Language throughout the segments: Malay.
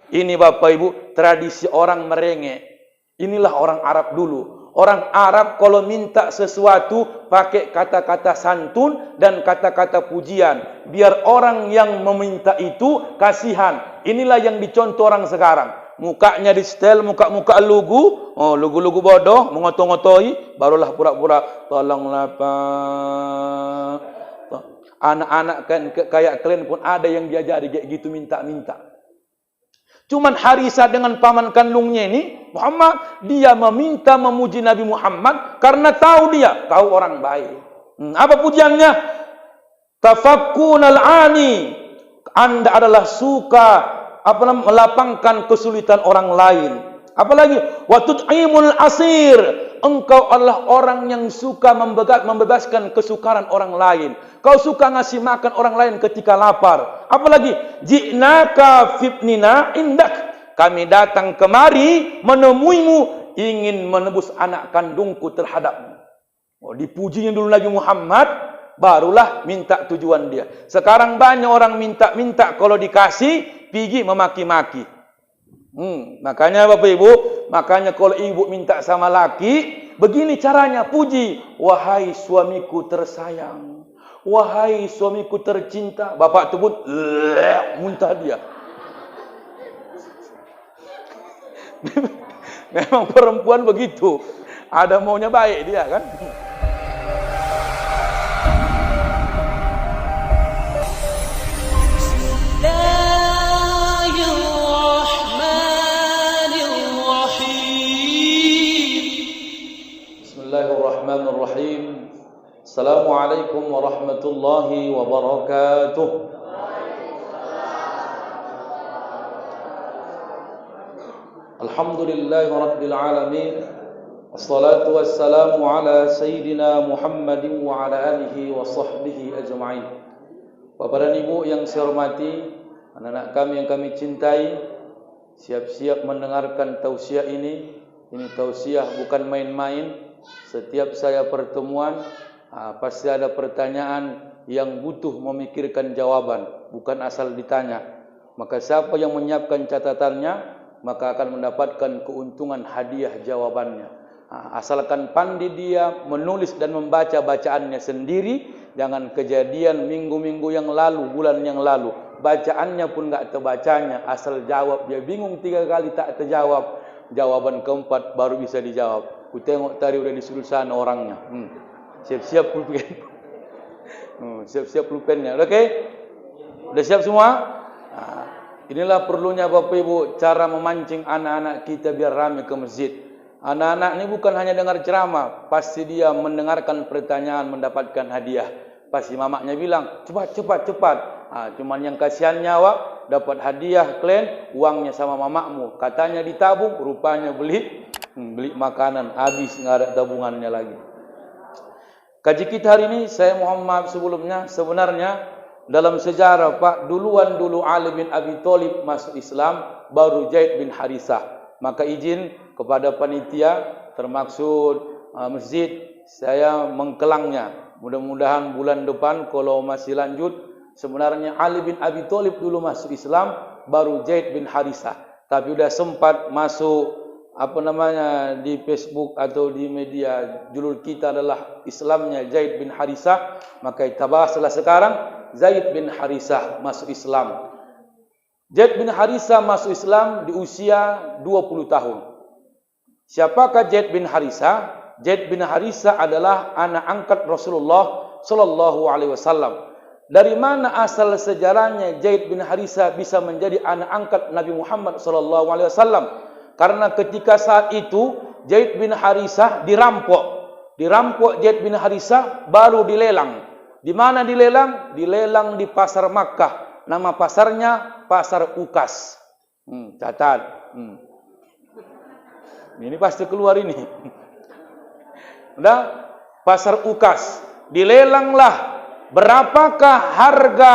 Ini Bapak Ibu, tradisi orang merengek. Inilah orang Arab dulu. Orang Arab kalau minta sesuatu pakai kata-kata santun dan kata-kata pujian. Biar orang yang meminta itu kasihan. Inilah yang dicontoh orang sekarang. Mukanya di setel, muka-muka lugu. Oh, lugu-lugu bodoh, mengotoh-ngotohi. Barulah pura-pura, tolonglah Pak. Anak-anak kan kayak kalian pun ada yang diajari kayak gitu minta-minta. Cuman Harisah dengan paman kandungnya ini, Muhammad, dia meminta memuji Nabi Muhammad karena tahu dia, kau orang baik. Apa pujiannya? Tafakkunal ani. Anda adalah suka melapangkan kesulitan orang lain. Apalagi wa tut'imul asir. Engkau adalah orang yang suka membebaskan kesukaran orang lain. Kau suka ngasih makan orang lain ketika lapar. Apalagi ji'naka fibnina indak. Kami datang kemari menemuimu ingin menebus anak kandungku terhadapmu. Oh, dipujinya dulu Nabi Muhammad, barulah minta tujuan dia. Sekarang banyak orang minta-minta, kalau dikasih pergi memaki-maki. Makanya Bapak Ibu, makanya kalau ibu minta sama laki, begini caranya puji. Wahai suamiku tersayang, wahai suamiku tercinta. Bapak tu pun muntah dia. Memang perempuan begitu. Ada maunya baik dia kan. Bismillahirrahmanirrahim. Assalamualaikum warahmatullahi wabarakatuh. Alhamdulillahi rabbil alamin. Wassalatu wassalamu ala sayyidina Muhammadin wa ala alihi wa sahbihi ajma'in. Bapak dan Ibu yang saya hormati, anak-anak kami yang kami cintai, siap-siap mendengarkan tausiah ini. Ini tausiah bukan main-main. Setiap saya pertemuan, pasti ada pertanyaan yang butuh memikirkan jawaban, bukan asal ditanya. Maka siapa yang menyiapkan catatannya, maka akan mendapatkan keuntungan hadiah jawabannya. Asalkan pandai dia menulis dan membaca bacaannya sendiri, jangan kejadian minggu-minggu yang lalu, bulan yang lalu, bacaannya pun enggak terbacanya, asal jawab dia bingung 3 kali tak terjawab, jawaban keempat baru bisa dijawab. Ku tengok tadi udah disuruh sana orangnya. Siap-siap pulpen. Siap-siap pulpennya. Oke? Udah siap semua? Inilah perlunya Bapak Ibu cara memancing anak-anak kita biar ramai ke masjid. Anak-anak ini bukan hanya dengar ceramah, pasti dia mendengarkan pertanyaan mendapatkan hadiah. Pasti mamanya bilang, cepat. Cuman yang kasihan nyawa dapat hadiah kalian, uangnya sama mamakmu. Katanya ditabung, rupanya beli makanan, habis nggak ada tabungannya lagi. Kaji kita hari ini, saya mohon maaf sebelumnya, sebenarnya dalam sejarah Pak, dulu Ali bin Abi Thalib masuk Islam, baru Zaid bin Harisah. Maka izin kepada panitia, termaksud masjid, saya mengkelangnya. Mudah-mudahan bulan depan kalau masih lanjut, sebenarnya Ali bin Abi Thalib dulu masuk Islam, baru Zaid bin Harisah. Tapi sudah sempat masuk di Facebook atau di media, judul kita adalah Islamnya Zaid bin Harisah, maka kita bahaslah sekarang Zaid bin Harisah masuk Islam. Zaid bin Harisah masuk Islam di usia 20 tahun. Siapakah Zaid bin Harisah? Zaid bin Harisah adalah anak angkat Rasulullah sallallahu alaihi wasallam. Dari mana asal sejarahnya Zaid bin Harisah bisa menjadi anak angkat Nabi Muhammad sallallahu alaihi wasallam? Karena ketika saat itu Zaid bin Harisah dirampok Zaid bin Harisah baru dilelang. Di mana dilelang? Dilelang di pasar Makkah. Nama pasarnya Pasar Ukas. Catat. Ini pasti keluar ini. Udah, Pasar Ukas. Dilelanglah. Berapakah harga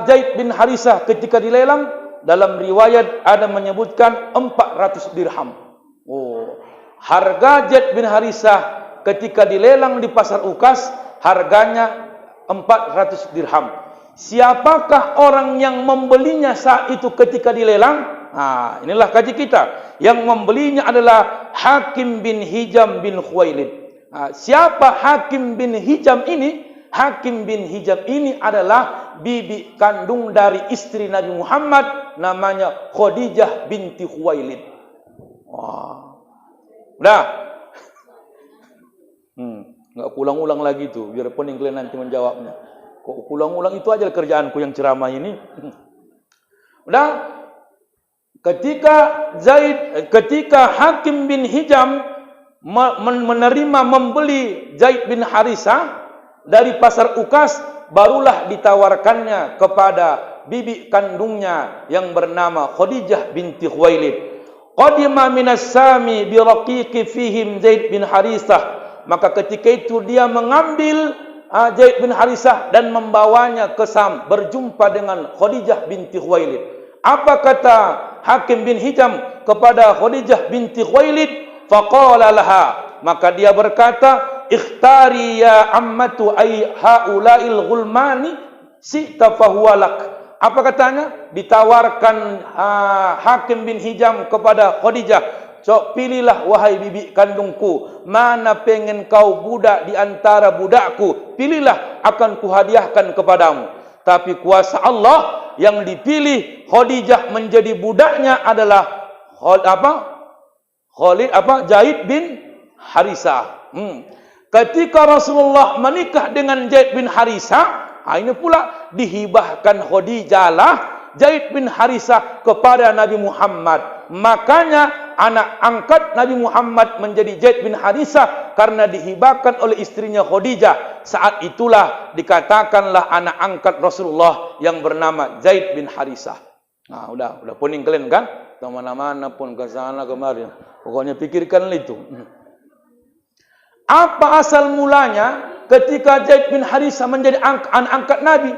Zaid bin Harisah ketika dilelang? Dalam riwayat ada menyebutkan 400 dirham. Harga Zaid bin Harisah ketika dilelang di Pasar Ukas, harganya 400 dirham. Siapakah orang yang membelinya saat itu ketika dilelang? Inilah kaji kita. Yang membelinya adalah Hakim bin Hijam bin Khuwailid. Siapa Hakim bin Hijam ini? Hakim bin Hijam ini adalah bibi kandung dari istri Nabi Muhammad, namanya Khadijah binti Khuwailid. Udah. Enggak ulang-ulang lagi tu, biar pening kalian nanti menjawabnya. Kok ulang-ulang itu aja kerjaanku yang ceramah ini. Udah. Ketika Hakim bin Hijam menerima membeli Zaid bin Harisah dari pasar Ukas, barulah ditawarkannya kepada bibi kandungnya yang bernama Khadijah binti Khuwailid. Qadima minas Sami bi raqiqi fihim Zaid bin Harisah. Maka ketika itu dia mengambil Zaid bin Harisah dan membawanya ke Sam, berjumpa dengan Khadijah binti Khuwailid. Apa kata Hakim bin Hijam kepada Khadijah binti Khuwailid? Faqala laha, maka dia berkata, ikhtari ya ammatu ay haula'il ghulmani si'ta fahuwalak. Apa katanya? Ditawarkan Hakim bin Hijam kepada Khadijah, "Cok, pilihlah wahai bibi kandungku, mana pengen kau budak di antara budakku, pilihlah, akan kuhadiahkan kepadamu." Tapi kuasa Allah yang dipilih Khadijah menjadi budaknya adalah Zaid bin Harisah. Ketika Rasulullah menikah dengan Zaid bin Harisah, ini pula dihibahkan Khadijah lah Zaid bin Harisah kepada Nabi Muhammad. Makanya anak angkat Nabi Muhammad menjadi Zaid bin Harisah karena dihibahkan oleh istrinya Khadijah. Saat itulah dikatakanlah anak angkat Rasulullah yang bernama Zaid bin Harisah. Udah poning kalian kan? Kemana-mana pun, ke sana kemari. Pokoknya pikirkan itu. Apa asal mulanya ketika Zaid bin Harisah menjadi anak angkat Nabi?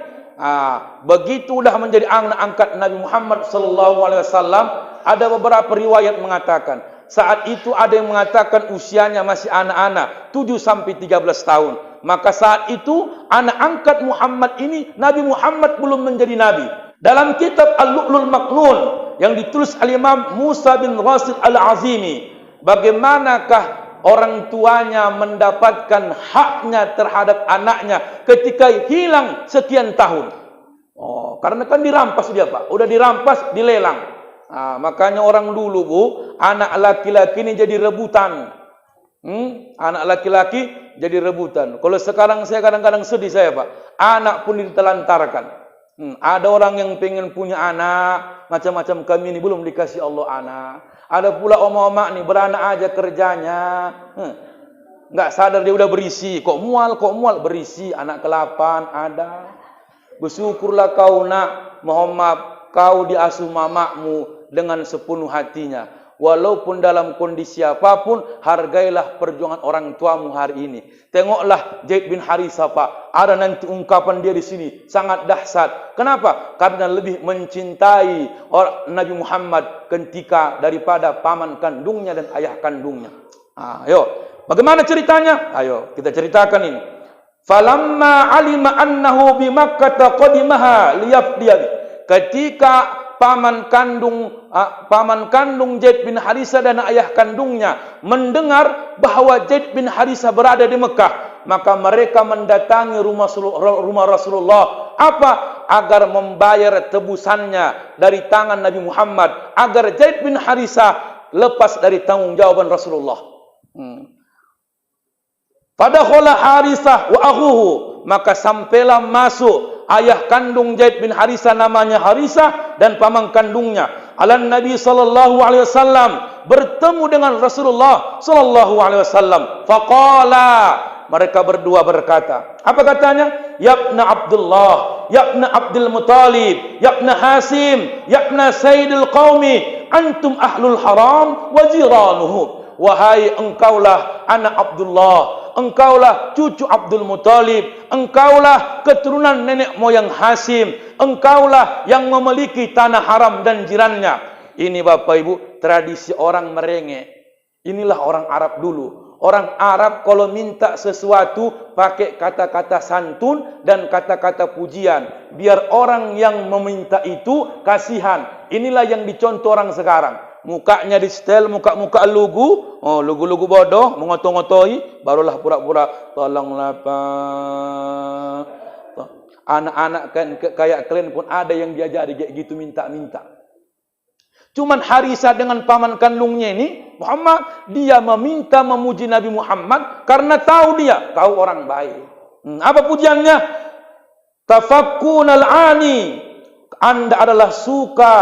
Begitu dah menjadi anak angkat Nabi Muhammad sallallahu alaihi wasallam, ada beberapa riwayat mengatakan saat itu ada yang mengatakan usianya masih anak-anak, 7 sampai 13 tahun. Maka saat itu anak angkat Muhammad ini, Nabi Muhammad belum menjadi nabi. Dalam kitab Al-Lu'lul Maknun yang ditulis al-Imam Musa bin Rasid Al-Azimi, bagaimanakah orang tuanya mendapatkan haknya terhadap anaknya ketika hilang sekian tahun? Karena kan dirampas dia, Pak. Udah dirampas, dilelang. Makanya orang dulu, Bu, anak laki-laki ini jadi rebutan. Anak laki-laki jadi rebutan. Kalau sekarang saya kadang-kadang sedih saya, Pak. Anak pun ditelantarkan. Ada orang yang pengen punya anak, macam-macam, kami ini belum dikasih Allah anak. Ada pula oma-oma nih beranak aja kerjanya. Nggak sadar dia udah berisi. Kok mual berisi. Anak ke-8 ada. Bersyukurlah kau nak, mohon maaf, kau diasuh mamakmu dengan sepenuh hatinya. Walaupun dalam kondisi apapun, hargailah perjuangan orang tuamu hari ini. Tengoklah Zaid bin Harisah, Pak. Ada nanti ungkapan dia di sini sangat dahsyat. Kenapa? Karena lebih mencintai Nabi Muhammad ketika daripada paman kandungnya dan ayah kandungnya. Ayo, bagaimana ceritanya? Ayo kita ceritakan ini. Falamma alima annahu bi Makkah qadimaha liyafdiya. Ketika paman kandung Zaid bin Harisah dan ayah kandungnya mendengar bahawa Zaid bin Harisah berada di Mekah, maka mereka mendatangi rumah Rasulullah. Apa? Agar membayar tebusannya dari tangan Nabi Muhammad, agar Zaid bin Harisah lepas dari tanggungjawab Rasulullah. Fadakhala Harisah wa akhuhu, maka sampailah masuk ayah kandung Zaid bin Harisah, namanya Harisah, dan paman kandungnya alan Nabi sallallahu alaihi wasallam, bertemu dengan Rasulullah sallallahu alaihi wasallam. Faqala, mereka berdua berkata, apa katanya? Yabna Abdullah, yabna Abdul Muttalib, yabna Hasim, yabna Sayyidil Qaumi, antum ahlul haram wa jiranuhu. Wahai engkaulah anak Abdullah, engkaulah cucu Abdul Muttalib, engkaulah keturunan nenek moyang Hasim, engkaulah yang memiliki tanah haram dan jirannya. Ini Bapak Ibu, tradisi orang merengek. Inilah orang Arab dulu. Orang Arab kalau minta sesuatu pakai kata-kata santun dan kata-kata pujian. Biar orang yang meminta itu kasihan. Inilah yang dicontoh orang sekarang. Mukanya di setel, muka-muka lugu. Oh, lugu-lugu bodoh, mengotoh-ngotohi. Barulah pura-pura, tolonglah Pak. Anak-anak kan kayak kalian pun ada yang diajari kayak gitu minta-minta. Cuman Harisah dengan paman kandungnya ini, Muhammad, dia meminta memuji Nabi Muhammad karena tahu dia, kau orang baik. Apa pujiannya? Tafakkunal ani. Anda adalah suka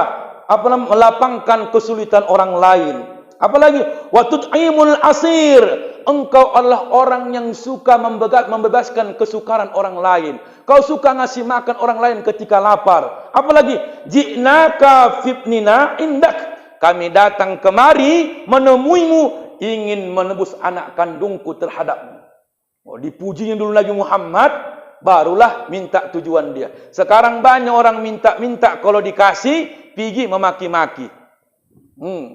melapangkan kesulitan orang lain. Apalagi wa tut'imul asir. Engkau adalah orang yang suka membebaskan kesukaran orang lain. Kau suka ngasih makan orang lain ketika lapar. Apalagi ji'naka fitnina indak. Kami datang kemari menemuimu ingin menebus anak kandungku terhadapmu. Oh, dipujinya dulu Nabi Muhammad, barulah minta tujuan dia. Sekarang banyak orang minta-minta, kalau dikasih pergi memaki-maki.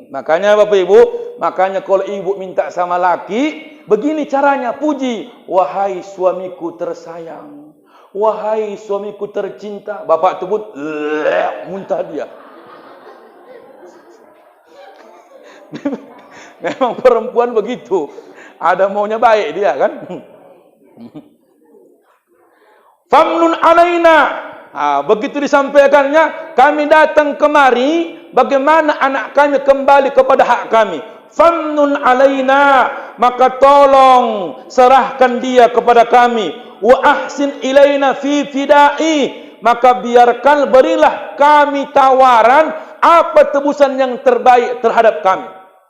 Makanya Bapak Ibu, makanya kalau ibu minta sama laki, begini caranya puji. Wahai suamiku tersayang, wahai suamiku tercinta. Bapak tu pun muntah dia. Memang perempuan begitu. Ada maunya baik dia kan. Famnun alaina. Begitu disampaikannya, kami datang kemari, bagaimana anak kami kembali kepada hak kami. Famnun alaina, maka tolong serahkan dia kepada kami. Wa ahsin ilaina fi fidai, maka biarkan berilah kami tawaran apa tebusan yang terbaik terhadap kami.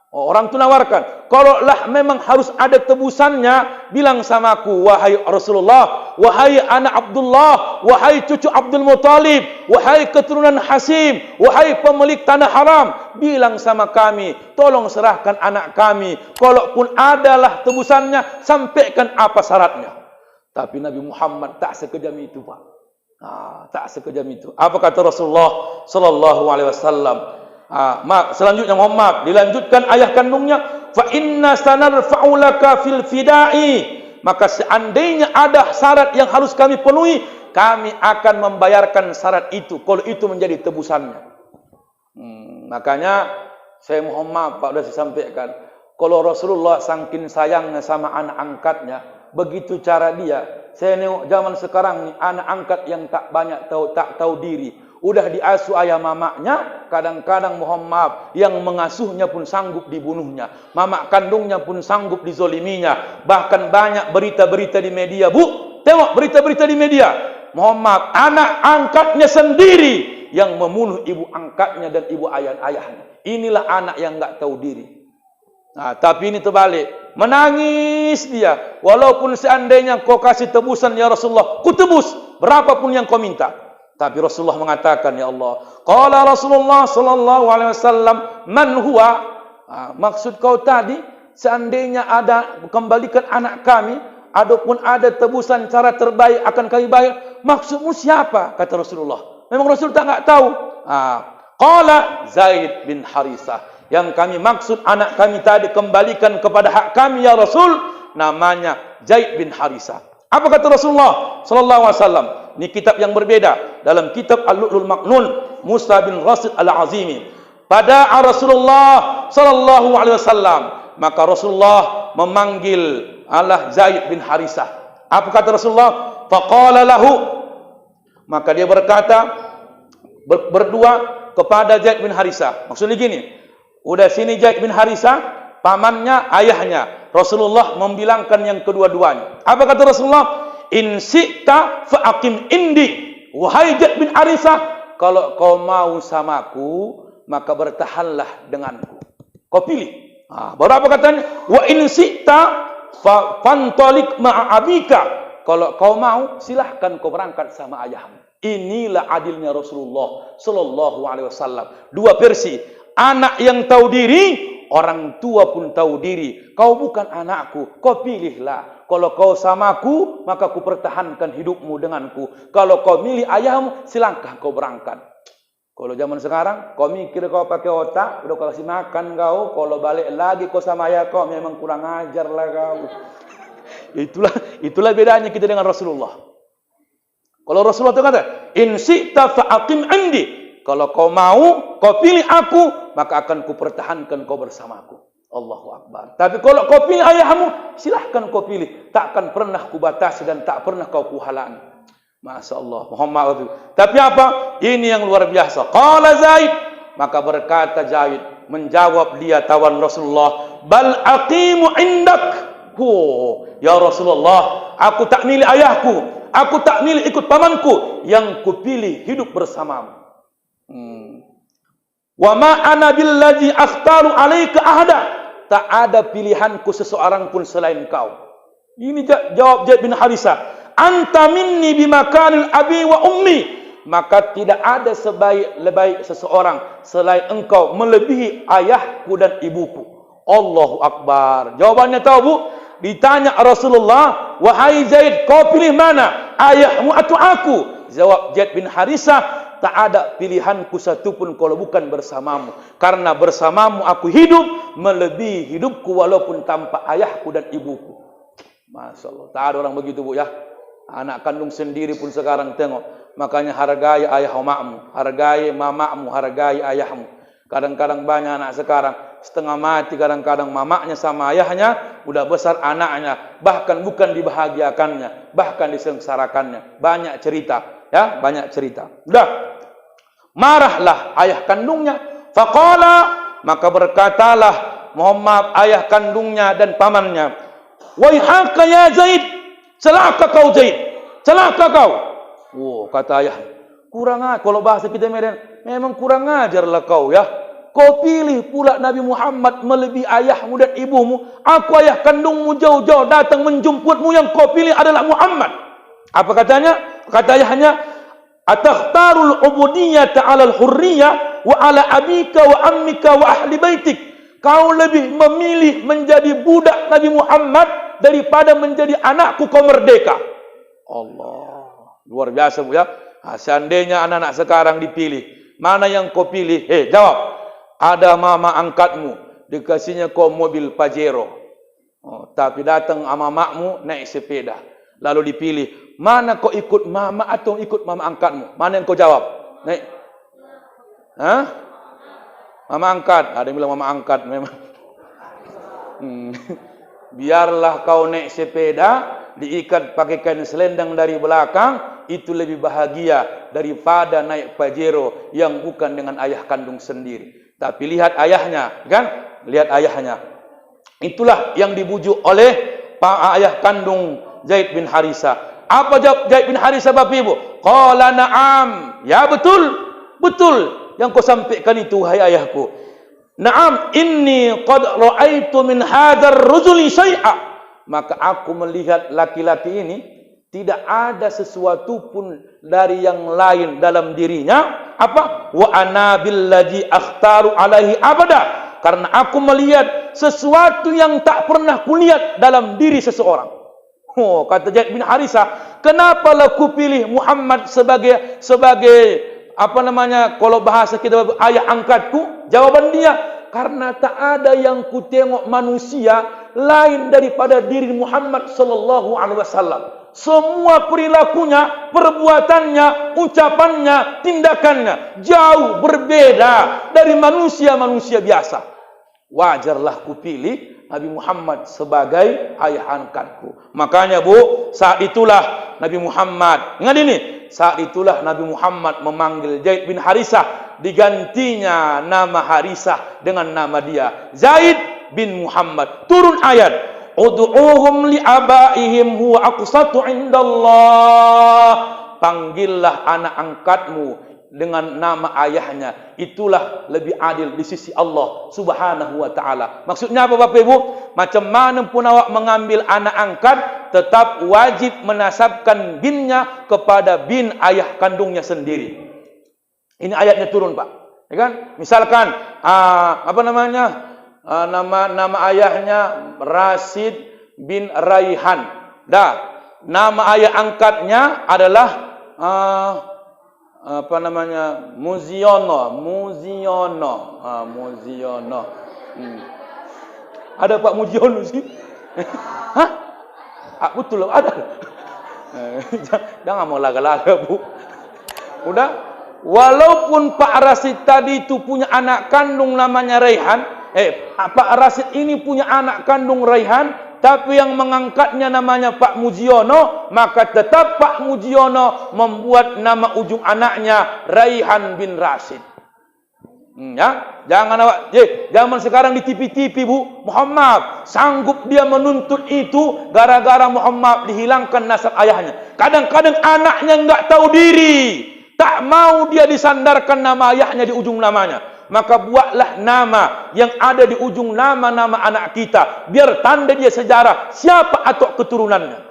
Orang tu nawarkan, kalau lah memang harus ada tebusannya, bilang sama aku, wahai Rasulullah, wahai anak Abdullah, wahai cucu Abdul Muttalib, wahai keturunan Hasim, wahai pemilik tanah haram, bilang sama kami, tolong serahkan anak kami. Kalaupun adalah tebusannya, sampaikan apa syaratnya. Tapi Nabi Muhammad tak sekejam itu, Pak. Tak sekejam itu. Apa kata Rasulullah sallallahu alaihi wasallam? Selanjutnya Muhammad dilanjutkan ayah kandungnya, fa inna sanarfa'u laka fil fidai, maka seandainya ada syarat yang harus kami penuhi, kami akan membayarkan syarat itu kalau itu menjadi tebusannya. Makanya saya mohon maaf Pak, sudah saya sampaikan, kalau Rasulullah saking sayangnya sama anak angkatnya, begitu cara dia. Saya nengok zaman sekarang ni anak angkat yang tak tahu diri. Udah diasuh ayah mamaknya, kadang-kadang mohon maaf, yang mengasuhnya pun sanggup dibunuhnya. Mamak kandungnya pun sanggup dizoliminya. Bahkan banyak berita-berita di media, Bu. Tengok berita-berita di media. Mohon maaf, anak angkatnya sendiri yang membunuh ibu angkatnya dan ibu ayahnya. Inilah anak yang enggak tahu diri. Tapi ini terbalik. Menangis dia. Walaupun seandainya kau kasih tebusan ya Rasulullah, ku tebus berapapun yang kau minta. Tapi Rasulullah mengatakan, ya Allah, qala Rasulullah sallallahu alaihi wasallam, man huwa? Maksud kau tadi, seandainya ada kembalikan anak kami, adapun ada tebusan cara terbaik akan kami bayar. Maksudmu siapa? Kata Rasulullah. Memang Rasul tak tahu. Qala Zaid bin Harisah. Yang kami maksud anak kami tadi kembalikan kepada hak kami ya Rasul, namanya Zaid bin Harisah. Apa kata Rasulullah sallallahu alaihi wasallam? Ini kitab yang berbeda. Dalam kitab Al-Lu'lul Maknun, Musa bin Rasid Al-Azimi. Pada Rasulullah sallallahu alaihi wasallam, maka Rasulullah memanggil Zaid bin Harisah. Apa kata Rasulullah? Faqala lahu, maka dia berkata berdua kepada Zaid bin Harisah. Maksudnya gini, udah sini Zaid bin Harisah, pamannya, ayahnya. Rasulullah membilangkan yang kedua-duanya. Apa kata Rasulullah? In syi'ta fa'aqim indi. Wahai Zaid bin Harisah, kalau kau mau samaku, maka bertahanlah denganku. Kau pilih. Baru apa katanya? Wa in syi'ta fantalik ma'abika. Kalau kau mau, silahkan kau berangkat sama ayahmu. Inilah adilnya Rasulullah sallallahu alaihi wasallam. Dua versi. Anak yang tahu diri, orang tua pun tahu diri. Kau bukan anakku, kau pilihlah. Kalau kau samaku, maka ku pertahankan hidupmu denganku. Kalau kau milih ayahmu, silangkah kau berangkat. Kalau zaman sekarang, kau mikir kau pakai otak, udah kau kasih makan kau, kalau balik lagi kau sama ayah kau, memang kurang ajar lah kau. Itulah bedanya kita dengan Rasulullah. Kalau Rasulullah itu kata, in syi'ta fa'aqim indi. Kalau kau mau, kau pilih aku, maka akan kupertahankan kau bersamaku. Allahu Akbar. Tapi kalau kau pilih ayahmu, silahkan kau pilih. Takkan pernah kubatasi dan tak pernah kau kuhalangi. Masya Allah. Muhammad. Tapi apa? Ini yang luar biasa. Qala Zaid. Maka berkata Zaid, menjawab dia tawan Rasulullah, bal aqimu indak. Ya Rasulullah, aku tak milih ayahku, aku tak milih ikut pamanku, yang kupilih hidup bersamamu. Wa ma ana billazi akhtaru alaika ahada. Tak ada pilihanku seseorang pun selain kau. Ini jawab Zaid bin Harisah. Anta minni bimakanil abi wa ummi. Maka tidak ada sebaik seseorang selain engkau melebihi ayahku dan ibuku. Allahu Akbar. Jawabannya tahu bu? Ditanya Rasulullah, wahai Zaid, kau pilih mana? Ayahmu atau aku? Jawab Zaid bin Harisah, tak ada pilihanku satupun kalau bukan bersamamu. Karena bersamamu aku hidup melebihi hidupku walaupun tanpa ayahku dan ibuku. Masya Allah. Tak ada orang begitu bu ya. Anak kandung sendiri pun sekarang tengok. Makanya hargai ayah makmu, hargai mamakmu, hargai ayahmu. Kadang-kadang banyak anak sekarang setengah mati, kadang-kadang mamaknya sama ayahnya, udah besar anaknya, bahkan bukan dibahagiakannya, bahkan disengsarakannya. Banyak cerita, ya, banyak cerita. Udah, marahlah ayah kandungnya. Faqala, maka berkatalah Muhammad ayah kandungnya dan pamannya, waihaka ya Zaid, celaka kau Zaid, celaka kau. Kata ayah, kurang ajar. Kalau bahasa kita memang kurang ajarlah kau ya. Kau pilih pula Nabi Muhammad melebihi ayahmu dan ibumu. Aku ayah kandungmu jauh-jauh datang menjemputmu, yang kau pilih adalah Muhammad. Apa katanya? Kata ayahnya, atakhtarul ubudiyyata 'alal hurriyah wa 'ala abika wa ammika wa ahli baitik. Kau lebih memilih menjadi budak Nabi Muhammad daripada menjadi anakku kau merdeka. Allah. Luar biasa bu ya. Seandainya anak-anak sekarang dipilih, mana yang kau pilih? Jawab. Ada mama angkatmu, dikasihnya kau mobil Pajero. Tapi datang sama makmu naik sepeda. Lalu dipilih, mana kau ikut mama atau ikut mama angkatmu? Mana yang kau jawab? Naik. Mama angkat. Ada yang bilang mama angkat memang. Biarlah kau naik sepeda, diikat pakai kain selendang dari belakang, itu lebih bahagia daripada naik Pajero yang bukan dengan ayah kandung sendiri. Tapi lihat ayahnya, kan? Lihat ayahnya. Itulah yang dibujuk oleh ayah kandung Zaid bin Harisah. Apa jawab Zaid bin Harisah Bapak Ibu? Qala na'am. Ya betul. Betul yang kau sampaikan itu hai ayahku. Na'am, inni qad ra'aitu min hadzal rajuli syai'a. Maka aku melihat laki-laki ini tidak ada sesuatu pun dari yang lain dalam dirinya. Apa? Wa ana billazi akhtaru alaihi abada. Karena aku melihat sesuatu yang tak pernah kulihat dalam diri seseorang. Kata Zaid bin Harisah, kenapa aku pilih Muhammad sebagai apa namanya, kalau bahasa kita ayah angkatku? Jawaban dia, karena tak ada yang ku tengok manusia lain daripada diri Muhammad sallallahu alaihi wasallam. Semua perilakunya, perbuatannya, ucapannya, tindakannya jauh berbeda dari manusia-manusia biasa. Wajarlah ku pilih Nabi Muhammad sebagai ayah angkatku. Makanya bu, saat itulah Nabi Muhammad, ingat ini, saat itulah Nabi Muhammad memanggil Zaid bin Harisah, digantinya nama Harisah dengan nama dia Zaid bin Muhammad. Turun ayat, ud'uhum li abaihim huwa aqsatu indallah. Panggillah anak angkatmu dengan nama ayahnya, itulah lebih adil di sisi Allah Subhanahu wa taala. Maksudnya apa Bapak Ibu? Macam mana pun awak mengambil anak angkat, tetap wajib menasabkan binnya kepada bin ayah kandungnya sendiri. Ini ayatnya turun Pak, ya kan? Misalkan apa namanya? Nama ayahnya Rasid bin Raihan. Dah, nama ayah angkatnya adalah apa namanya, Muziono. Muziono. Ada Pak Muziono sih? Hah? Betul ada. Jangan mau laga-laga, Bu. Udah, walaupun Pak Rasid tadi itu punya anak kandung namanya Raihan, Pak Rasid ini punya anak kandung Raihan, tapi yang mengangkatnya namanya Pak Muziono, maka tetap Pak Muziono membuat nama ujung anaknya Raihan bin Rasid. Ya, jangan awak, zaman sekarang di TV-TV, Bu, Muhammad sanggup dia menuntut itu gara-gara Muhammad dihilangkan nasab ayahnya. Kadang-kadang anaknya enggak tahu diri, tak mau dia disandarkan nama ayahnya di ujung namanya. Maka buatlah nama yang ada di ujung nama-nama anak kita, biar tanda dia sejarah siapa atok keturunannya.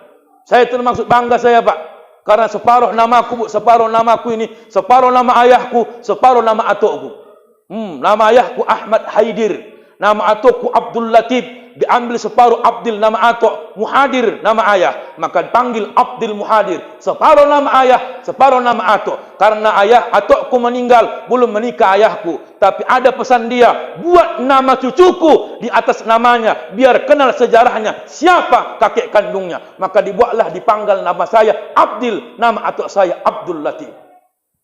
Saya termasuk bangga saya, Pak, karena separuh namaku, Bu, separuh namaku ini, separuh nama ayahku, separuh nama atokku. Nama ayahku Ahmad Haidir, nama atokku Abdul Latif, diambil separuh Abdul nama atok, Muhadir nama ayah, maka dipanggil Abdul Muhadir. Separuh nama ayah, separuh nama atok. Karena ayah atokku meninggal, belum menikah ayahku, tapi ada pesan dia, buat nama cucuku di atas namanya, biar kenal sejarahnya siapa kakek kandungnya. Maka dibuatlah, dipanggal nama saya Abdul, nama atok saya Abdul Latif.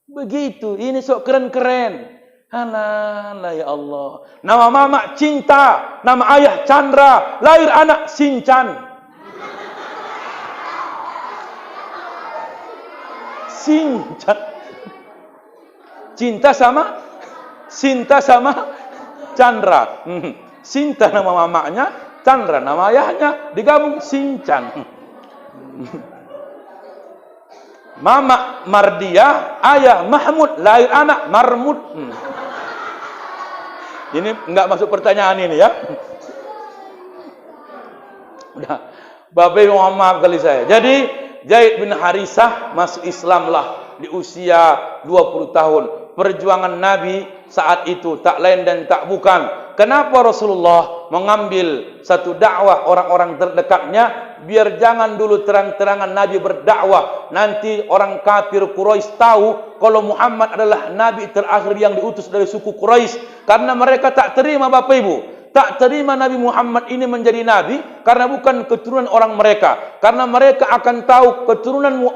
Begitu, ini sok keren-keren. Alah, ya Allah. Nama mama Cinta, nama ayah Chandra, lahir anak Sincan. Sincan. Cinta sama Chandra. Sinta nama mamanya, Chandra nama ayahnya, digabung Sincan. Mama Mardia, ayah Mahmud, lahir anak Marmud. Ini enggak masuk pertanyaan ini ya. Udah, Bapak Ibu mohon maaf kali saya. Jadi Zaid bin Harisah masuk Islam lah di usia 20 tahun. Perjuangan Nabi saat itu tak lain dan tak bukan, kenapa Rasulullah mengambil satu dakwah orang-orang terdekatnya, biar jangan dulu terang-terangan Nabi berdakwah, nanti orang kafir Quraisy tahu kalau Muhammad adalah Nabi terakhir yang diutus dari suku Quraisy. Karena mereka tak terima, Bapak Ibu, tak terima Nabi Muhammad ini menjadi Nabi, karena bukan keturunan orang mereka. Karena mereka akan tahu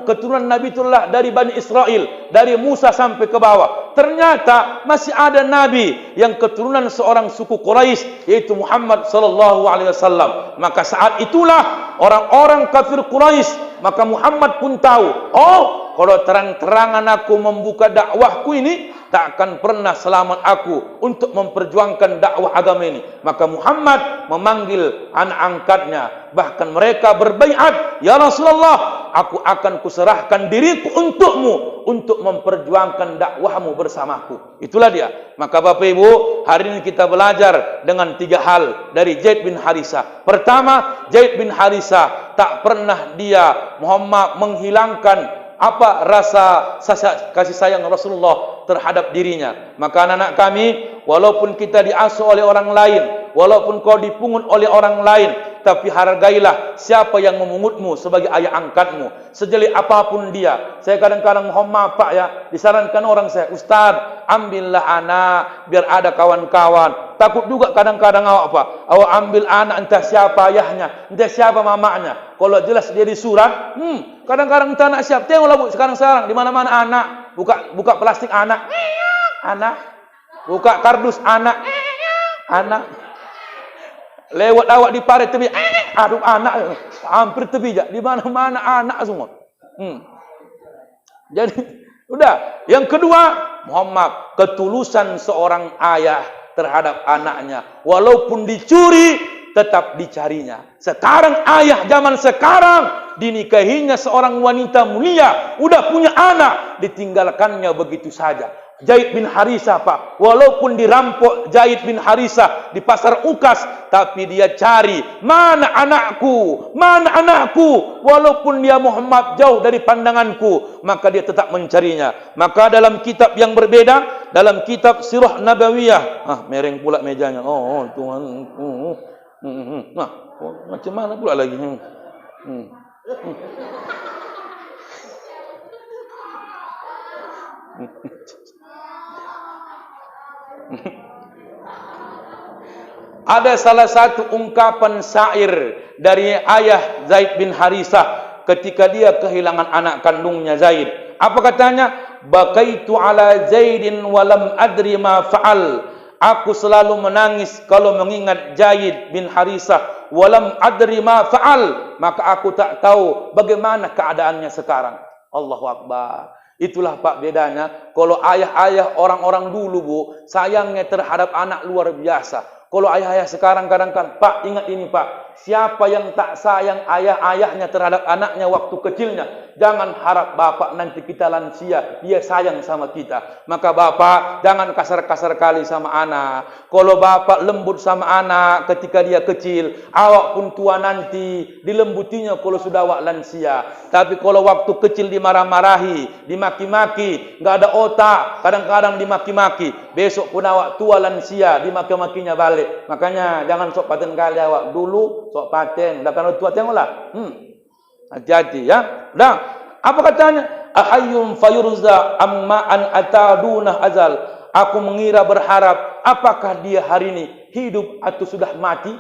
keturunan Nabi itulah dari Bani Israel, dari Musa sampai ke bawah. Ternyata masih ada Nabi yang keturunan seorang suku Quraisy, yaitu Muhammad sallallahu alaihi wasallam. Maka saat itulah orang-orang kafir Quraisy, maka Muhammad pun tahu, oh, kalau terang-terangan aku membuka dakwahku ini, tak akan pernah selamat aku untuk memperjuangkan dakwah agama ini. Maka Muhammad memanggil anak angkatnya, bahkan mereka berbaiat, ya Rasulullah, aku akan kuserahkan diriku untukmu untuk memperjuangkan dakwahmu bersamaku. Itulah dia. Maka Bapak Ibu, hari ini kita belajar dengan 3 hal dari Zaid bin Harisah. Pertama, Zaid bin Harisah tak pernah dia Muhammad menghilangkan apa rasa kasih sayang Rasulullah terhadap dirinya. Maka anak-anak kami, walaupun kita diasuh oleh orang lain, walaupun kau dipungut oleh orang lain, tapi hargailah siapa yang memungutmu sebagai ayah angkatmu, sejelek apapun dia. Saya kadang-kadang mohon maaf Pak ya, disarankan orang saya, Ustaz, ambillah anak biar ada kawan-kawan. Takut juga kadang-kadang awak ambil anak entah siapa ayahnya, entah siapa mamanya. Kalau jelas dia di surat, kadang-kadang entah anak siapa. Tengoklah Bu, sekarang di mana-mana anak, buka plastik anak, buka kardus anak. Lewat awak di parit tepi, aduh anak, hampir tepi je. Di mana-mana anak semua. Jadi, udah. Yang kedua, Muhammad, ketulusan seorang ayah terhadap anaknya. Walaupun dicuri, tetap dicarinya. Sekarang ayah zaman sekarang, dinikahinya seorang wanita mulia, udah punya anak, ditinggalkannya begitu saja. Zaid bin Harisah Pak, walaupun dirampok Zaid bin Harisah di pasar Ukas, tapi dia cari, mana anakku, walaupun dia Muhammad jauh dari pandanganku, maka dia tetap mencarinya. Maka dalam kitab yang berbeda, dalam kitab Sirah Nabawiyah, mereng pula mejanya, Tuhan, macam mana pula lagi, Ada salah satu ungkapan syair dari ayah Zaid bin Harisah ketika dia kehilangan anak kandungnya Zaid. Apa katanya? Bakaitu ala Zaidin walam adri ma fa'al. Aku selalu menangis kalau mengingat Zaid bin Harisah. Walam adri ma fa'al. Maka aku tak tahu bagaimana keadaannya sekarang. Allahu Akbar. Itulah Pak bedanya. Kalau ayah-ayah orang-orang dulu Bu, sayangnya terhadap anak luar biasa. Kalau ayah-ayah sekarang kadang-kadang, Pak ingat ini Pak, siapa yang tak sayang ayah-ayahnya terhadap anaknya waktu kecilnya, jangan harap bapak nanti kita lansia, dia sayang sama kita. Maka bapak jangan kasar-kasar kali sama anak. Kalau bapak lembut sama anak ketika dia kecil, awak pun tua nanti dilembutinya kalau sudah awak lansia. Tapi kalau waktu kecil dimarah-marahi, dimaki-maki, nggak ada otak, kadang-kadang dimaki-maki, besok pun awak tua lansia, dimaki-makinya balik. Makanya jangan sok paten kali awak dulu, sok paten. Dah kan tua tengoklah. Hati-hati ya. Dah. Apa katanya? Ahayyum fayurza amma an ataduna azal. Aku mengira berharap apakah dia hari ini hidup atau sudah mati?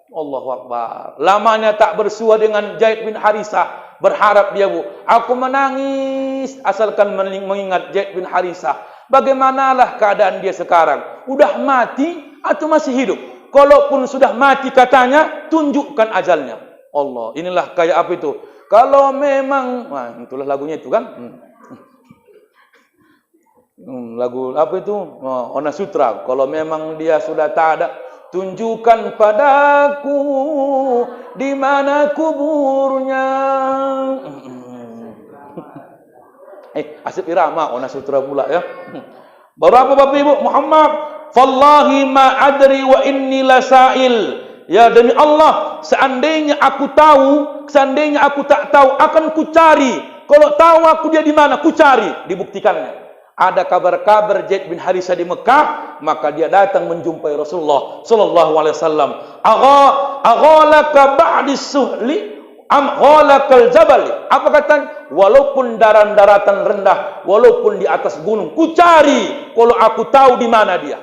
Allahu Akbar. Lamanya tak bersua dengan Zaid bin Harisah. Berharap dia Bu. Aku menangis asalkan mengingat Zaid bin Harisah. Bagaimanalah keadaan dia sekarang? Udah mati atau masih hidup? Kalaupun sudah mati katanya, tunjukkan ajalnya. Allah, inilah kayak apa itu? Kalau memang, nah, itulah lagunya itu kan? Lagu apa itu? Ona Sutra. Kalau memang dia sudah tak ada, tunjukkan padaku di mana kuburnya. Asif irama Ona Sutra pula ya. Baru apa Bapak Ibu? Muhammad, Fallahi ma adri wa inni lasail. Ya demi Allah, seandainya aku tahu, seandainya aku tak tahu, akan kucari. Kalau tahu aku dia di mana, kucari. Dibuktikannya. Ada kabar-kabar Zaid bin Harisah di Mekah, maka dia datang menjumpai Rasulullah sallallahu alaihi wasallam. Aghalaka ba'di suhli am ghalakal jabal. Apa katanya? Walaupun daratan rendah, walaupun di atas gunung, kucari kalau aku tahu di mana dia.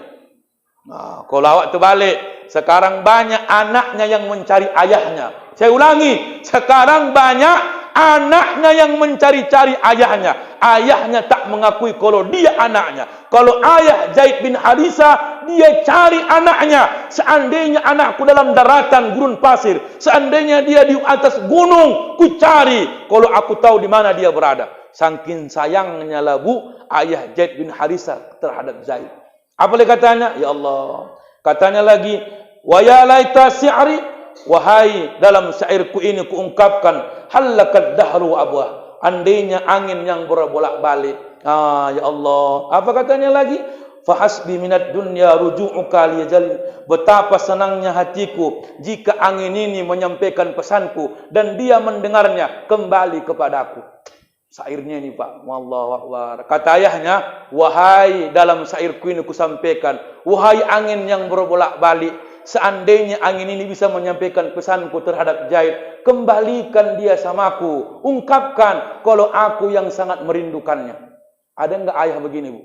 Nah, kalau awak terbalik, sekarang banyak anaknya yang mencari ayahnya. Saya ulangi, sekarang banyak anaknya yang mencari-cari ayahnya. Ayahnya tak mengakui kalau dia anaknya. Kalau ayah Zaid bin Harisah, dia cari anaknya. Seandainya anakku dalam daratan gurun pasir, seandainya dia di atas gunung, ku cari kalau aku tahu di mana dia berada. Saking sayangnya lah Bu, ayah Zaid bin Harisah terhadap Zaid. Apa lagi katanya? Ya Allah. Katanya lagi, wa ya laita syi'ri, wahai dalam syairku ini kuungkapkan, halakat dahru abwah. Andainya angin yang berbolak-balik. Ya Allah. Apa katanya lagi? Fahasbi minad dunya ruju'uka lijalin. Betapa senangnya hatiku jika angin ini menyampaikan pesanku dan dia mendengarnya kembali kepadaku. Syairnya ini Pak, Allahu Akbar. Kata ayahnya, wahai dalam syairku ini kusampaikan, wahai angin yang berbolak-balik, seandainya angin ini bisa menyampaikan pesanku terhadap Zaid, kembalikan dia samaku, ungkapkan kalau aku yang sangat merindukannya. Ada enggak ayah begini Bu?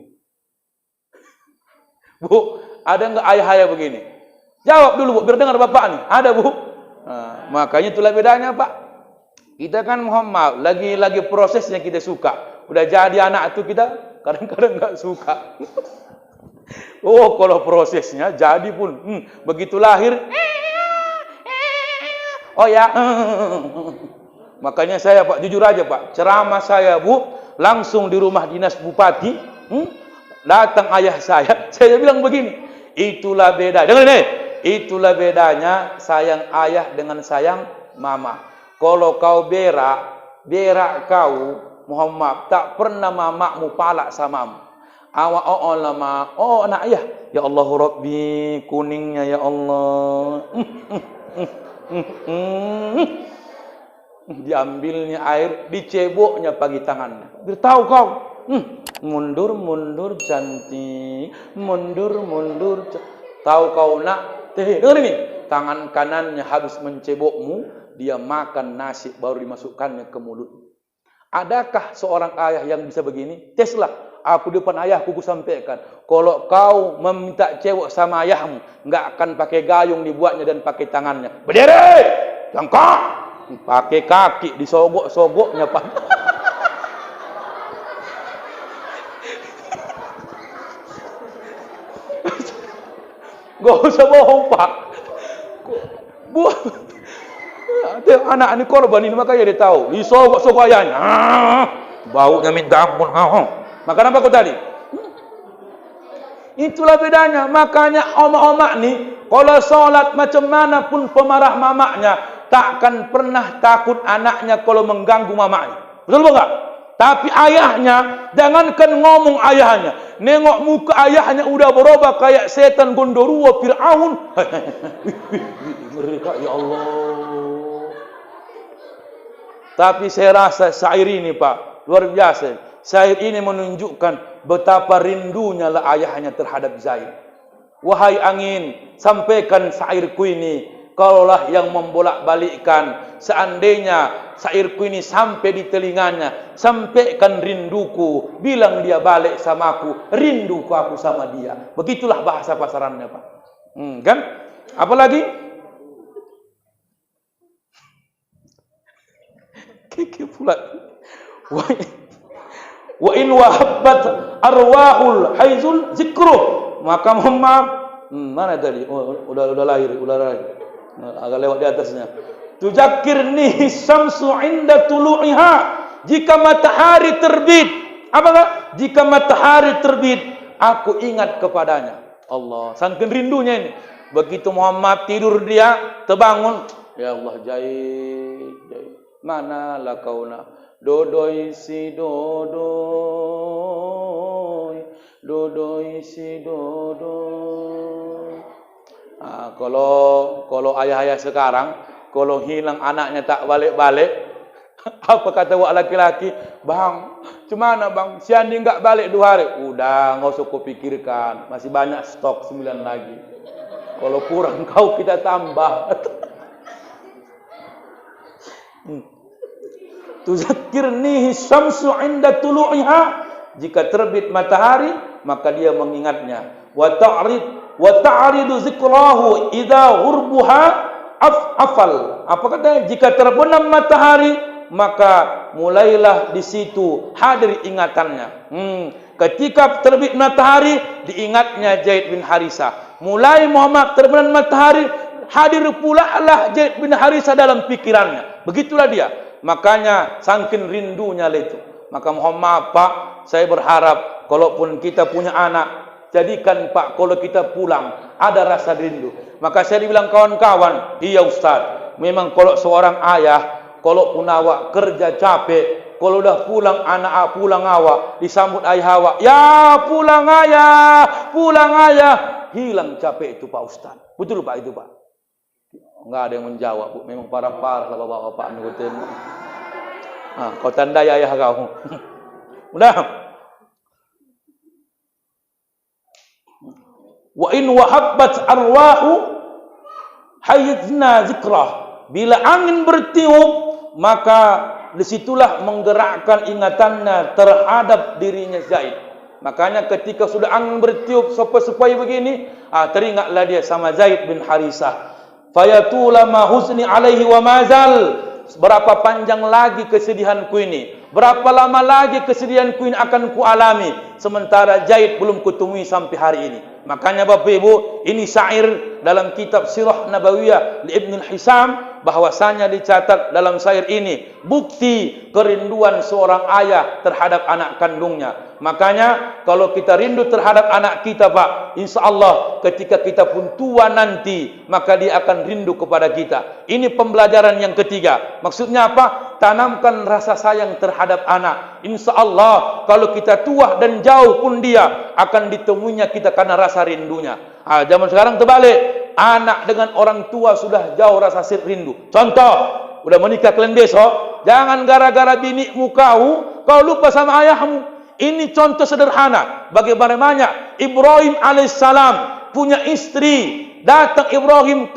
Bu, ada enggak ayah-ayah begini? Jawab dulu Bu, biar dengar bapak nih. Ada Bu? Nah, makanya itulah bedanya Pak. Kita kan mohon maaf, lagi prosesnya kita suka. Udah jadi anak itu kita kadang-kadang enggak suka. Oh, kalau prosesnya jadi pun begitu lahir. Oh ya. Makanya saya Pak, jujur aja Pak, ceramah saya Bu, langsung di rumah dinas bupati, datang ayah saya bilang begini, itulah beda. Dengar nih, itulah bedanya sayang ayah dengan sayang mama. Kalau kau berak kau, Muhammad, tak pernah mamakmu palak samamu. Awak lama, anak ayah. Ya Allah Rabbi, kuningnya ya Allah. Diambilnya air, diceboknya pagi tangannya. Biar tahu kau. Mundur cantik, mundur. Tahu kau nak? Dengar ini. Tangan kanannya habis mencebokmu, dia makan nasi baru dimasukkannya ke mulut. Adakah seorang ayah yang bisa begini? Teslah. Aku depan ayahku ku sampaikan, kalau kau meminta cewek sama ayahmu, enggak akan pakai gayung dibuatnya dan pakai tangannya. Berdiri, jangkak, pakai kaki disogok-sogoknya Pak. Gak usah bohong Pak. Buat anak ini korban ini makanya dia tahu. Disogok-sogok ayahnya. Baunya minta ampun. Maka apa kau tadi? Itulah bedanya. Makanya omak-omak nih, kalau sholat macam mana pun pemarah mamaknya, takkan pernah takut anaknya kalau mengganggu mamaknya. Betul enggak? Tapi ayahnya, jangankan ngomong ayahnya, nengok muka ayahnya udah berubah kayak setan Gondoruo Fir'aun. Mereka ya Allah. Tapi saya rasa syair ini Pak, luar biasa. Syair ini menunjukkan betapa rindunya lah ayahnya terhadap Zaid. Wahai angin, sampaikan syairku ini. Kalaulah yang membolak-balikkan, seandainya syairku ini sampai di telinganya, sampaikan rinduku, bilang dia balik sama aku, rinduku aku sama dia. Begitulah bahasa pasarannya Pak. Kan? Apalagi? Kiki pula. Wa in wahabbat arwahul haizul zikruh, maka mohon maaf, mana tadi? Udah lahir. Agak lewat di atasnya. Tujakirni syamsu inda tulu'iha, jika matahari terbit. Apakah? Jika matahari terbit, aku ingat kepadanya. Allah, saking rindunya ini. Begitu Muhammad tidur dia terbangun, ya Allah, Zaid. Mana lah kau nak? Dodoi si dodoi, dodoi si dodoi. Kalau ayah-ayah sekarang, kalau hilang anaknya tak balik-balik, apa kata wak laki-laki? Bang, cumana bang? Si Andi enggak balik 2 hari. Udah, enggak usah kau pikirkan. Masih banyak stok 9 lagi. Kalau kurang kau kita tambah. Tuzakirni syamsu inda tulu'iha, jika terbit matahari maka dia mengingatnya. Wa ta'ridu zikrahu idza ghurbuha afal. Apa katanya? Jika terbenam matahari maka mulailah di situ hadir ingatannya. Ketika terbit matahari diingatnya Zaid bin Harisah. Mulai Muhammad terbenam matahari, hadir pula lah Zaid bin Harisah dalam pikirannya. Begitulah dia. Makanya saking rindunya itu. Maka mohon maaf Pak, saya berharap kalaupun kita punya anak, jadikan Pak kalau kita pulang ada rasa rindu. Maka saya dibilang kawan-kawan, iya Ustaz, memang kalau seorang ayah, kalaupun awak kerja capek, kalau udah pulang anak pulang awak, disambut ayah awak, ya pulang ayah, hilang capek itu Pak Ustaz. Betul Pak itu Pak? Enggak ada yang menjawab Bu, memang parah-parah lah bapak-bapak ni kata. Kau tandai ayah kau. Udah. Wa in wahabbat arwahu hayyizna zikrah. Bila angin bertiup, maka disitulah menggerakkan ingatannya terhadap dirinya Zaid. Makanya ketika sudah angin bertiup sepoi-sepoi begini, teringatlah dia sama Zaid bin Harisah. Fayatula ma husni alaihi wa mazal. Berapa panjang lagi kesedihanku ini? Berapa lama lagi kesedihanku ini akan kualami sementara Zaid belum kutemui sampai hari ini. Makanya Bapak Ibu, ini syair dalam kitab Sirah Nabawiyah li Ibn Hisam, bahwasanya dicatat dalam syair ini bukti kerinduan seorang ayah terhadap anak kandungnya. Makanya kalau kita rindu terhadap anak kita Pak, insya-Allah ketika kita pun tua nanti, maka dia akan rindu kepada kita. Ini pembelajaran yang ketiga. Maksudnya apa? Tanamkan rasa sayang terhadap anak. Insya-Allah kalau kita tua dan jauh pun dia akan ditemuinya kita karena rasa rindunya. Zaman sekarang terbalik. Anak dengan orang tua sudah jauh rasa rindu. Contoh, udah menikah kalian besok, jangan gara-gara binikmu kau lupa sama ayahmu. Ini contoh sederhana. Bagaimana Ibrahim alaihissalam punya istri. Datang Ibrahim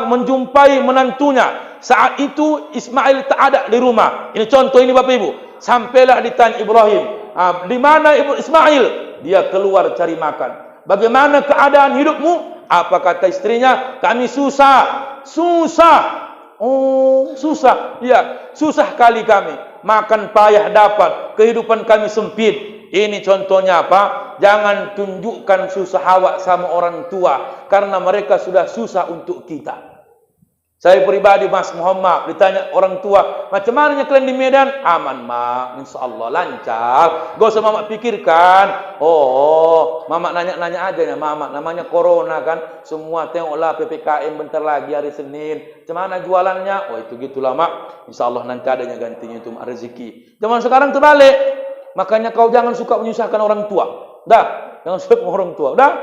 menjumpai menantunya. Saat itu Ismail tak ada di rumah. Ini contoh ini Bapak Ibu. Sampailah ditanya Ibrahim, Di mana Ibu Ismail? Dia keluar cari makan. Bagaimana keadaan hidupmu? Apa kata istrinya? Kami susah. Susah. Oh, susah. Ya, susah kali kami. Makan payah dapat. Kehidupan kami sempit. Ini contohnya apa? Jangan tunjukkan susah awak sama orang tua. Karena mereka sudah susah untuk kita. Saya pribadi, Mas Muhammad, ditanya orang tua, macam mana kalian di Medan? Aman, Mak. InsyaAllah lancar. Gak usah Mamak pikirkan. Oh, Mamak nanya-nanya aja ya, Mamak. Namanya corona kan. Semua tengoklah PPKM bentar lagi hari Senin. Macam mana jualannya? Oh, itu gitulah, Mak. InsyaAllah nanti adanya gantinya itu Mak rezeki. Zaman sekarang terbalik. Makanya kau jangan suka menyusahkan orang tua. Dah, jangan suka orang tua. Dah.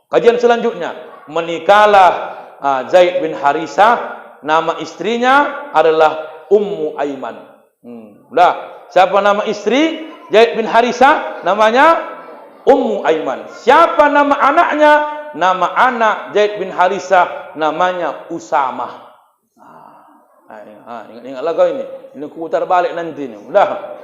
Kajian selanjutnya, menikahlah Zaid bin Harisah, nama istrinya adalah Ummu Aiman. Dah, siapa nama istri Zaid bin Harisah? Namanya Ummu Aiman. Siapa nama anaknya? Nama anak Zaid bin Harisah namanya Usamah. Ingatlah kau ini. Ini ku putar balik nanti ni. Dah.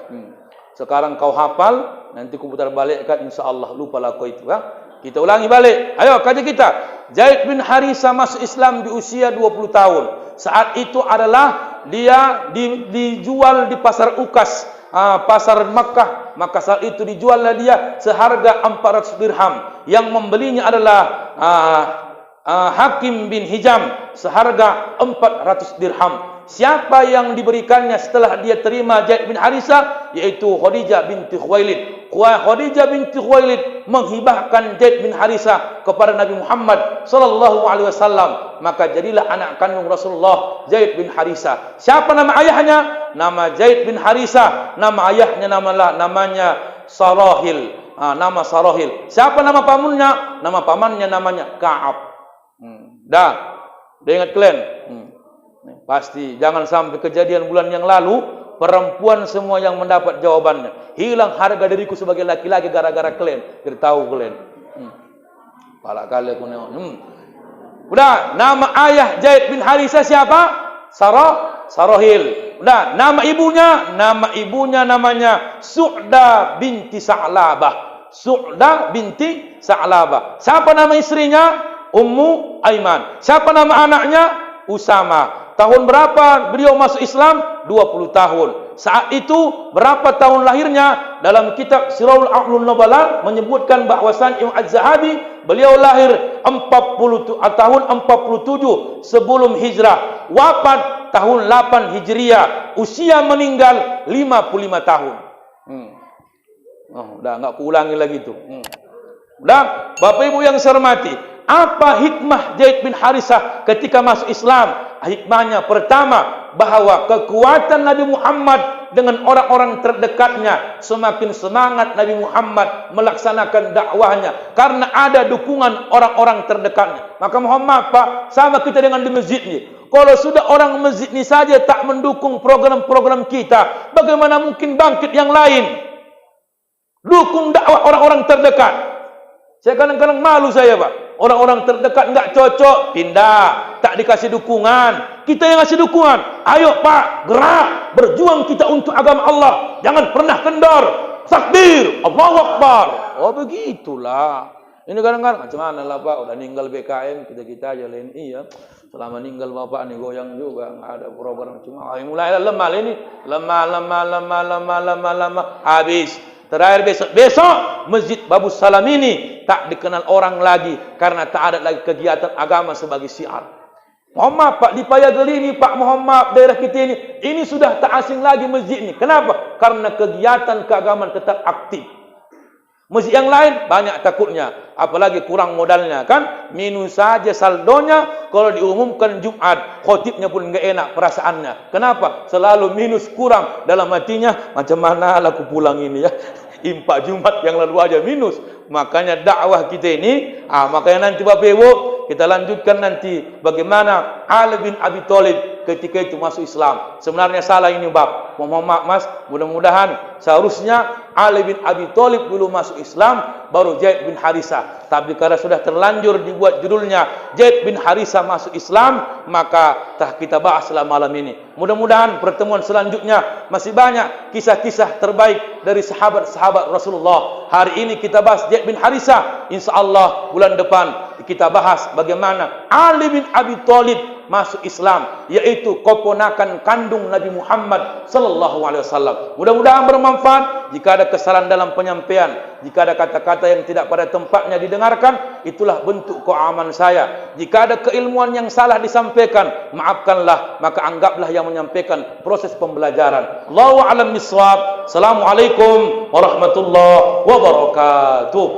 Sekarang kau hafal, nanti ku putar balikkan insya-Allah. Lupalah kau itu, ha? Kita ulangi balik. Ayo kaji kita. Zaid bin Harisah masuk Islam di usia 20 tahun. Saat itu adalah dia dijual di pasar Ukas, pasar Makkah. Maka saat itu dijuallah dia seharga 400 dirham. Yang membelinya adalah Hakim bin Hizam seharga 400 dirham. Siapa yang diberikannya setelah dia terima Zaid bin Harisah? Yaitu Khadijah binti Khuwailid. Khadijah binti Khuwailid menghibahkan Zaid bin Harisah kepada Nabi Muhammad sallallahu alaihi wasallam. Maka jadilah anak kandung Rasulullah Zaid bin Harisah. Siapa nama ayahnya? Nama Zaid bin Harisah. Nama ayahnya namanya Sarahil. Nama Sarahil. Siapa nama pamannya? Nama pamannya namanya Ka'ab. Dah ingat kalian? Pasti jangan sampai kejadian bulan yang lalu perempuan semua yang mendapat jawabannya. Hilang harga diriku sebagai laki-laki gara-gara kalian. Tahu kalian. Pala kali aku nengok. Udah, nama ayah Zaid bin Harisah siapa? Sarahil. Udah, nama ibunya namanya Su'dah binti Sa'labah. Su'dah binti Sa'labah. Siapa nama istrinya? Ummu Aiman. Siapa nama anaknya? Usama. Tahun berapa beliau masuk Islam? 20 tahun. Saat itu berapa tahun lahirnya? Dalam kitab Sirahul A'lun Nubala menyebutkan bahwasan Imam Az-Zahabi beliau lahir tahun 47 sebelum hijrah. Wafat tahun 8 Hijriah. Usia meninggal 55 tahun. Dah enggak kuulangi lagi tu. Dah, Bapak Ibu yang saya hormati, apa hikmah Zaid bin Harisah ketika masuk Islam? Hikmahnya pertama, bahwa kekuatan Nabi Muhammad dengan orang-orang terdekatnya, semakin semangat Nabi Muhammad melaksanakan dakwahnya karena ada dukungan orang-orang terdekatnya. Maka Muhammad Pak, sama kita dengan di masjid ni. Kalau sudah orang masjid ni saja tak mendukung program-program kita, bagaimana mungkin bangkit yang lain? Dukung dakwah orang-orang terdekat. Saya kadang-kadang malu saya, Pak. Orang-orang terdekat enggak cocok, pindah, tak dikasih dukungan. Kita yang kasih dukungan. Ayo Pak, gerak, berjuang kita untuk agama Allah. Jangan pernah kendor. Takbir, Allahu Akbar. Oh begitulah. Ini kadang-kadang macam mana lah Pak, udah ninggal BKM, kita aja lain iya. Selama ninggal Bapak nih goyang juga, enggak ada program cuma mulailah lemah ini. Lemah habis. Terakhir besok Masjid Babus Salam ini tak dikenal orang lagi karena tak ada lagi kegiatan agama sebagai syiar. Muhammad Pak di Payageli ini, Pak Muhammad daerah kita ini sudah tak asing lagi masjid ini. Kenapa? Karena kegiatan keagamaan tetap aktif. Masjid yang lain banyak takutnya, apalagi kurang modalnya kan, minus saja saldonya. Kalau diumumkan Jumat, khotibnya pun enggak enak perasaannya. Kenapa? Selalu minus, kurang dalam hatinya. Macam mana aku pulang ini ya? Impak Jumat yang lalu aja minus. Makanya dakwah kita ini, makanya nanti Bapak Ibu kita lanjutkan nanti bagaimana Ali bin Abi Thalib ketika itu masuk Islam. Sebenarnya salah ini bab. Mohon maaf Mas, mudah-mudahan seharusnya Ali bin Abi Thalib dulu masuk Islam, baru Zaid bin Harisah. Tapi karena sudah terlanjur dibuat judulnya Zaid bin Harisah masuk Islam, maka kita bahaslah malam ini. Mudah-mudahan pertemuan selanjutnya masih banyak kisah-kisah terbaik dari sahabat-sahabat Rasulullah. Hari ini kita bahas Zaid bin Harisah. InsyaAllah bulan depan kita bahas bagaimana Ali bin Abi Thalib masuk Islam, yaitu keponakan kandung Nabi Muhammad sallallahu alaihi wasallam. Mudah-mudahan bermanfaat. Jika ada kesalahan dalam penyampaian, jika ada kata-kata yang tidak pada tempatnya didengarkan, itulah bentuk keaman saya. Jika ada keilmuan yang salah disampaikan, maafkanlah, maka anggaplah yang menyampaikan proses pembelajaran. Allahu a'lam bissawab. Assalamualaikum warahmatullahi wabarakatuh.